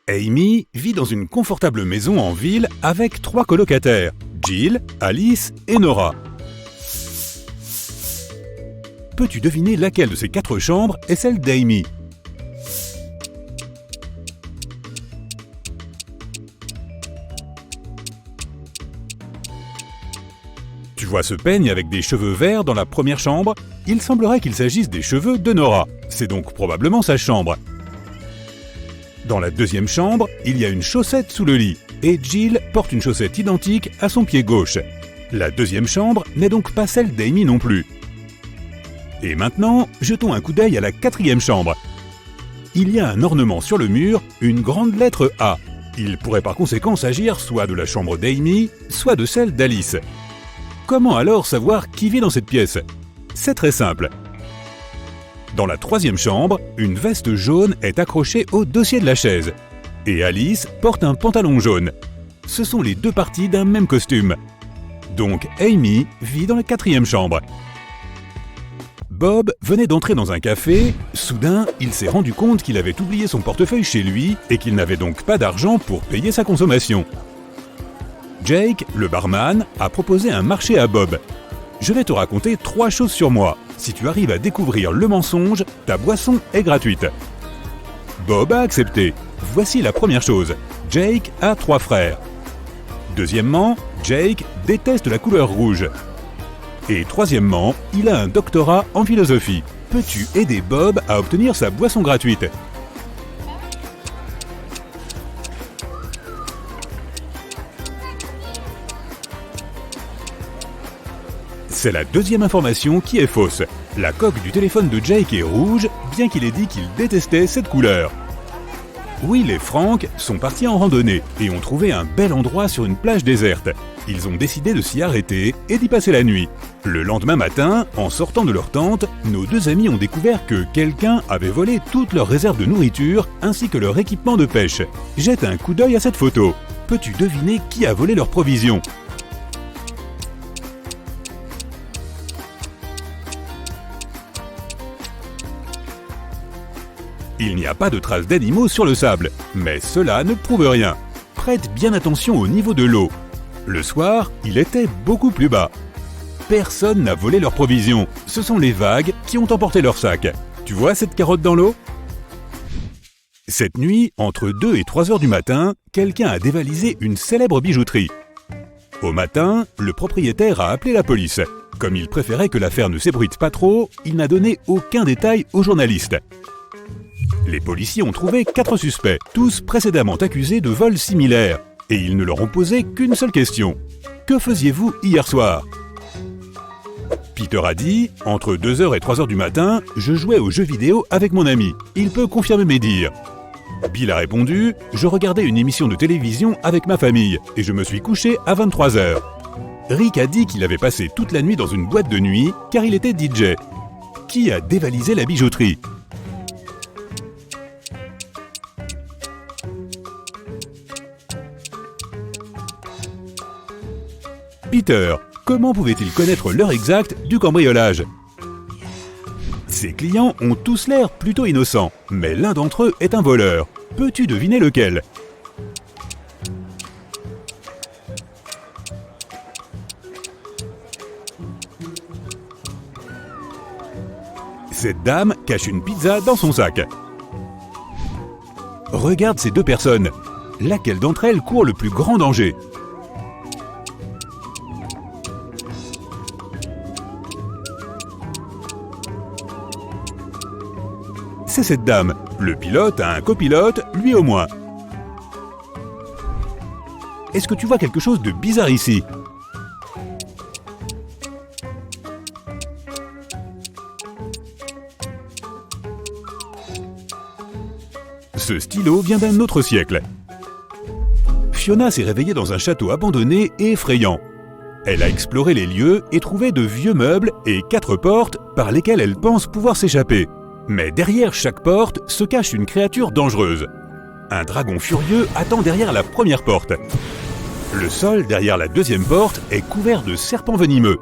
Amy vit dans une confortable maison en ville avec 3 colocataires, Jill, Alice et Nora. Peux-tu deviner laquelle de ces 4 chambres est celle d'Amy? Tu vois ce peigne avec des cheveux verts dans la première chambre? Il semblerait qu'il s'agisse des cheveux de Nora. C'est donc probablement sa chambre. Dans la deuxième chambre, il y a une chaussette sous le lit, et Jill porte une chaussette identique à son pied gauche. La deuxième chambre n'est donc pas celle d'Amy non plus. Et maintenant, jetons un coup d'œil à la 4e chambre. Il y a un ornement sur le mur, une grande lettre A. Il pourrait par conséquent s'agir soit de la chambre d'Amy, soit de celle d'Alice. Comment alors savoir qui vit dans cette pièce? C'est très simple. Dans la 3e chambre, une veste jaune est accrochée au dossier de la chaise. Et Alice porte un pantalon jaune. Ce sont les 2 parties d'un même costume. Donc Amy vit dans la 4e chambre. Bob venait d'entrer dans un café. Soudain, il s'est rendu compte qu'il avait oublié son portefeuille chez lui et qu'il n'avait donc pas d'argent pour payer sa consommation. Jake, le barman, a proposé un marché à Bob. Je vais te raconter 3 choses sur moi. Si tu arrives à découvrir le mensonge, ta boisson est gratuite. Bob a accepté. Voici la première chose. Jake a 3 frères. Deuxièmement, Jake déteste la couleur rouge. Et troisièmement, il a un doctorat en philosophie. Peux-tu aider Bob à obtenir sa boisson gratuite? C'est la 2e information qui est fausse. La coque du téléphone de Jake est rouge, bien qu'il ait dit qu'il détestait cette couleur. Will et Frank sont partis en randonnée et ont trouvé un bel endroit sur une plage déserte. Ils ont décidé de s'y arrêter et d'y passer la nuit. Le lendemain matin, en sortant de leur tente, nos 2 amis ont découvert que quelqu'un avait volé toutes leurs réserves de nourriture ainsi que leur équipement de pêche. Jette un coup d'œil à cette photo. Peux-tu deviner qui a volé leurs provisions? Il n'y a pas de traces d'animaux sur le sable, mais cela ne prouve rien. Prête bien attention au niveau de l'eau. Le soir, il était beaucoup plus bas. Personne n'a volé leurs provisions, ce sont les vagues qui ont emporté leur sac. Tu vois cette carotte dans l'eau? Cette nuit, entre 2 et 3 heures du matin, quelqu'un a dévalisé une célèbre bijouterie. Au matin, le propriétaire a appelé la police. Comme il préférait que l'affaire ne s'ébruite pas trop, il n'a donné aucun détail aux journalistes. Les policiers ont trouvé 4 suspects, tous précédemment accusés de vols similaires, et ils ne leur ont posé qu'une seule question. Que faisiez-vous hier soir? Peter a dit, entre 2h et 3h du matin, je jouais aux jeux vidéo avec mon ami. Il peut confirmer mes dires. Bill a répondu, je regardais une émission de télévision avec ma famille, et je me suis couché à 23h. Rick a dit qu'il avait passé toute la nuit dans une boîte de nuit, car il était DJ. Qui a dévalisé la bijouterie? Peter, comment pouvait-il connaître l'heure exacte du cambriolage? Ses clients ont tous l'air plutôt innocents, mais l'un d'entre eux est un voleur. Peux-tu deviner lequel? Cette dame cache une pizza dans son sac. Regarde ces 2 personnes. Laquelle d'entre elles court le plus grand danger? C'est cette dame. Le pilote a un copilote, lui au moins. Est-ce que tu vois quelque chose de bizarre ici? Ce stylo vient d'un autre siècle. Fiona s'est réveillée dans un château abandonné et effrayant. Elle a exploré les lieux et trouvé de vieux meubles et 4 portes par lesquelles elle pense pouvoir s'échapper. Mais derrière chaque porte se cache une créature dangereuse. Un dragon furieux attend derrière la première porte. Le sol derrière la 2e porte est couvert de serpents venimeux.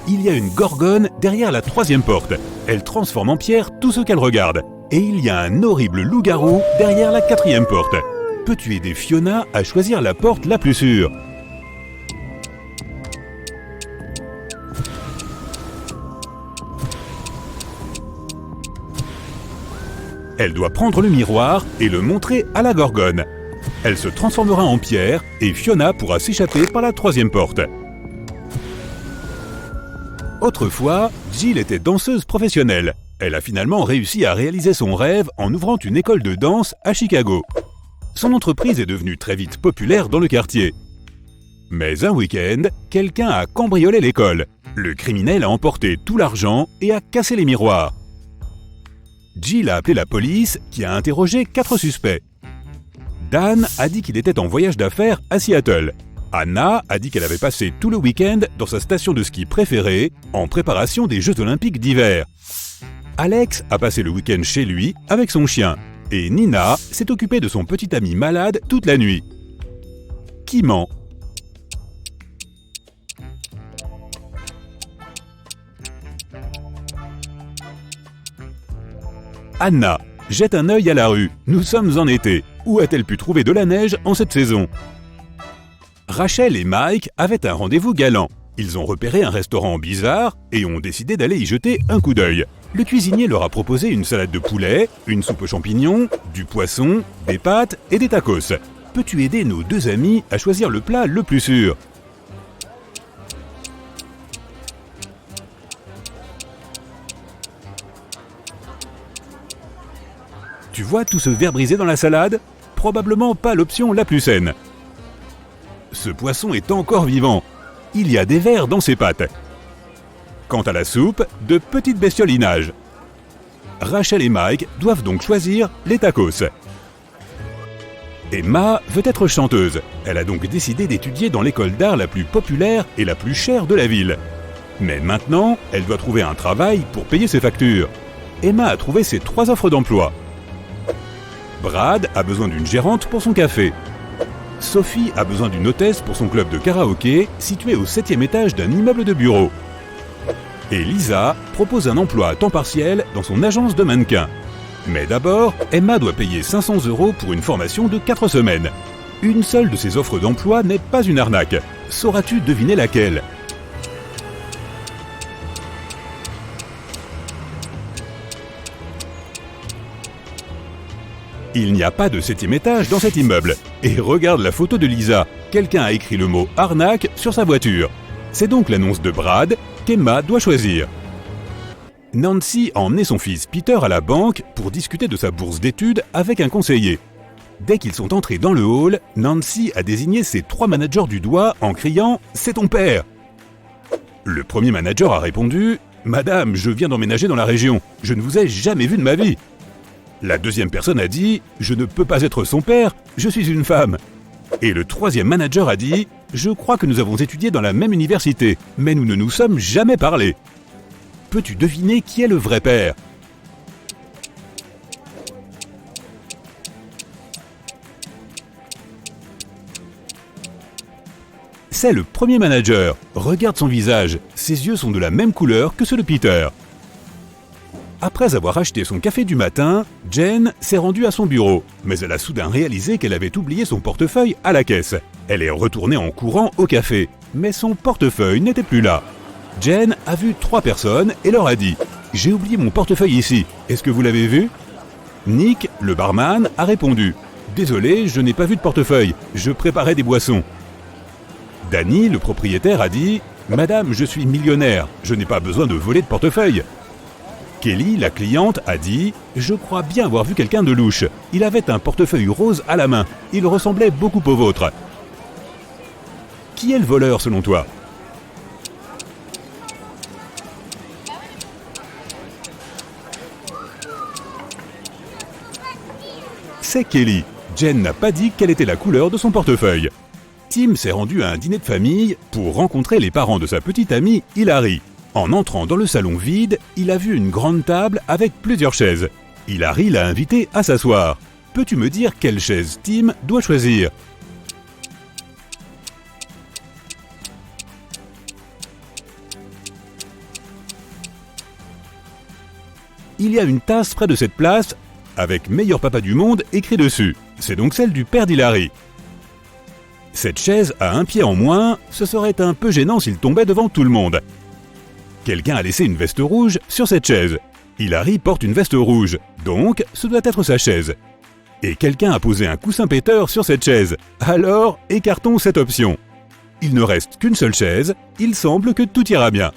Il y a une gorgone derrière la 3e porte. Elle transforme en pierre tout ce qu'elle regarde. Et il y a un horrible loup-garou derrière la 4e porte. Peux-tu aider Fiona à choisir la porte la plus sûre? Elle doit prendre le miroir et le montrer à la gorgone. Elle se transformera en pierre et Fiona pourra s'échapper par la 3e porte. Autrefois, Jill était danseuse professionnelle. Elle a finalement réussi à réaliser son rêve en ouvrant une école de danse à Chicago. Son entreprise est devenue très vite populaire dans le quartier. Mais un week-end, quelqu'un a cambriolé l'école. Le criminel a emporté tout l'argent et a cassé les miroirs. Jill a appelé la police qui a interrogé 4 suspects. Dan a dit qu'il était en voyage d'affaires à Seattle. Anna a dit qu'elle avait passé tout le week-end dans sa station de ski préférée en préparation des Jeux Olympiques d'hiver. Alex a passé le week-end chez lui avec son chien. Et Nina s'est occupée de son petit ami malade toute la nuit. Qui ment? Anna jette un œil à la rue. Nous sommes en été. Où a-t-elle pu trouver de la neige en cette saison? Rachel et Mike avaient un rendez-vous galant. Ils ont repéré un restaurant bizarre et ont décidé d'aller y jeter un coup d'œil. Le cuisinier leur a proposé une salade de poulet, une soupe aux champignons, du poisson, des pâtes et des tacos. Peux-tu aider nos 2 amis à choisir le plat le plus sûr? Tu vois tout ce verre brisé dans la salade? Probablement pas l'option la plus saine. Ce poisson est encore vivant. Il y a des vers dans ses pattes. Quant à la soupe, de petites bestioles y nagent. Rachel et Mike doivent donc choisir les tacos. Emma veut être chanteuse. Elle a donc décidé d'étudier dans l'école d'art la plus populaire et la plus chère de la ville. Mais maintenant, elle doit trouver un travail pour payer ses factures. Emma a trouvé ses 3 offres d'emploi. Brad a besoin d'une gérante pour son café. Sophie a besoin d'une hôtesse pour son club de karaoké situé au 7e étage d'un immeuble de bureaux. Et Lisa propose un emploi à temps partiel dans son agence de mannequins. Mais d'abord, Emma doit payer 500 € pour une formation de 4 semaines. Une seule de ces offres d'emploi n'est pas une arnaque. Sauras-tu deviner laquelle? Il n'y a pas de 7e étage dans cet immeuble. Et regarde la photo de Lisa. Quelqu'un a écrit le mot « arnaque » sur sa voiture. C'est donc l'annonce de Brad qu'Emma doit choisir. Nancy a emmené son fils Peter à la banque pour discuter de sa bourse d'études avec un conseiller. Dès qu'ils sont entrés dans le hall, Nancy a désigné ses 3 managers du doigt en criant « C'est ton père !» Le premier manager a répondu « Madame, je viens d'emménager dans la région. Je ne vous ai jamais vu de ma vie. » La deuxième personne a dit « Je ne peux pas être son père, je suis une femme. » Et le troisième manager a dit « Je crois que nous avons étudié dans la même université, mais nous ne nous sommes jamais parlé. » Peux-tu deviner qui est le vrai père? C'est le premier manager. Regarde son visage, ses yeux sont de la même couleur que ceux de Peter. Après avoir acheté son café du matin, Jen s'est rendue à son bureau, mais elle a soudain réalisé qu'elle avait oublié son portefeuille à la caisse. Elle est retournée en courant au café, mais son portefeuille n'était plus là. Jen a vu 3 personnes et leur a dit « J'ai oublié mon portefeuille ici, est-ce que vous l'avez vu ?» Nick, le barman, a répondu « Désolé, je n'ai pas vu de portefeuille, je préparais des boissons. » Danny, le propriétaire, a dit « Madame, je suis millionnaire, je n'ai pas besoin de voler de portefeuille. » Kelly, la cliente, a dit « Je crois bien avoir vu quelqu'un de louche. Il avait un portefeuille rose à la main. Il ressemblait beaucoup au vôtre. » Qui est le voleur selon toi? C'est Kelly. Jen n'a pas dit quelle était la couleur de son portefeuille. Tim s'est rendu à un dîner de famille pour rencontrer les parents de sa petite amie Hilary. En entrant dans le salon vide, il a vu une grande table avec plusieurs chaises. Hilary l'a invité à s'asseoir. Peux-tu me dire quelle chaise Tim doit choisir? il y a une tasse près de cette place avec « Meilleur papa du monde » écrit dessus. C'est donc celle du père d'Hilary. Cette chaise a un pied en moins, ce serait un peu gênant s'il tombait devant tout le monde. Quelqu'un a laissé une veste rouge sur cette chaise. Hilary porte une veste rouge, donc ce doit être sa chaise. Et quelqu'un a posé un coussin péteur sur cette chaise. Alors, écartons cette option. Il ne reste qu'une seule chaise, il semble que tout ira bien.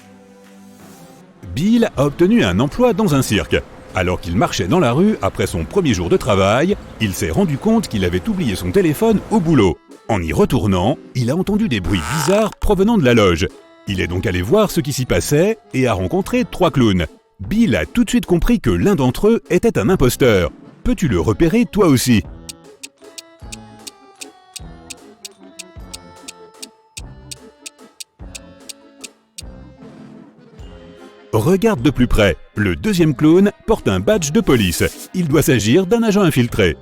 Bill a obtenu un emploi dans un cirque. Alors qu'il marchait dans la rue après son premier jour de travail, il s'est rendu compte qu'il avait oublié son téléphone au boulot. En y retournant, il a entendu des bruits bizarres provenant de la loge. Il est donc allé voir ce qui s'y passait et a rencontré 3 clowns. Bill a tout de suite compris que l'un d'entre eux était un imposteur. Peux-tu le repérer toi aussi ? Regarde de plus près, le deuxième clown porte un badge de police. Il doit s'agir d'un agent infiltré.